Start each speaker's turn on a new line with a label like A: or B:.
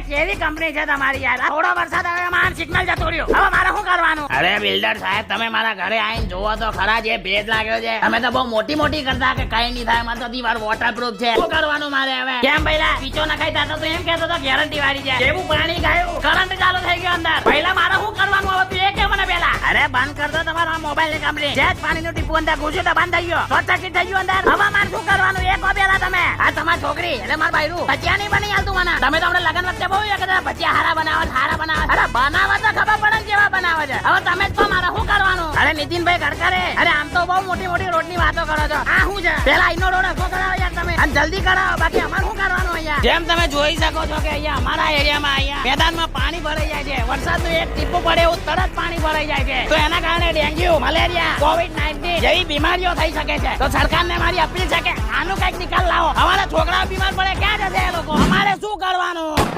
A: કેવી કંપની છે તમારી યાર? થોડો વરસાદ આવે માર સિગ્નલ જતો રહ્યો. હવે મારે શું કરવાનું? અરે બિલ્ડર સાહેબ, તમે મારા ઘરે આવીને જોવો તો ખરા, જે ભેજ લાગ્યો છે. તમે તો બહુ મોટી મોટી કરતા કે કઈ નહીં થાય, મારે તો દીવાલ વોટરપ્રૂફ છે. શું કરવાનું મારે હવે? કેમ પહેલા પીછો નખાઈ થતો તો એમ કહેતો તો ગેરંટી વાળી છે. કેવું પાણી ગાયું, કરંટ ચાલુ થઈ ગયો અંદર. પહેલા મારે શું કરવાનું હવે તું એ કે મને પહેલા? અરે બંધ કર દો તમારા મોબાઈલ ની કંપની. જે પાણીનું ટીપું અંદર ઘૂસ્યું તો બંધ થઈ ગયો, શોર્ટ સર્કિટ થઈ ગયું અંદર. હવે મારે શું કરવાનું એ કહો પહેલા તમે. આ તમારી છોકરી એટલે મારા ભાઈરું ભજીયા નહીં બની હાલતું મને. તમે તો હમણાં લગન વખતે બહુ એ કહેતા ભજીયા હારા બનાવે. અરે બનાવે તો ખબર પડે ને કેવા બનાવે છે. હવે તમે જ કહો મારે શું કરવાનું? અરે નીતિનભાઈ ગડકરે, અરે આમ તો બહુ મોટી મોટી રોડ ની વાતો કરો છો. આ શું છે? પેલા અહીંનો રોડ હરખો કરાવો યાર તમે, અને જલ્દી કરાવો, બાકી અમારે શું કરવાનું અહીંયા? જેમ તમે જોઈ શકો છો કે અહીંયા અમારા એરિયામાં અહીંયા મેદાનમાં પાણી ભરાઈ જાય છે. વરસાદનું એક ટીપું પડે એવું તરત પાણી ભરાઈ જાય છે. તો એના કારણે ડેન્ગ્યુ, મલેરિયા, કોવિડ-19 જેવી બીમારીઓ થઈ શકે છે. તો સરકારને મારી અપીલ છે કે આનું કઈક નિકાલ લાવો. અમારા છોકરાઓ બીમાર પડે ક્યાં જશે એ લોકો? અમારે શું કરવાનું?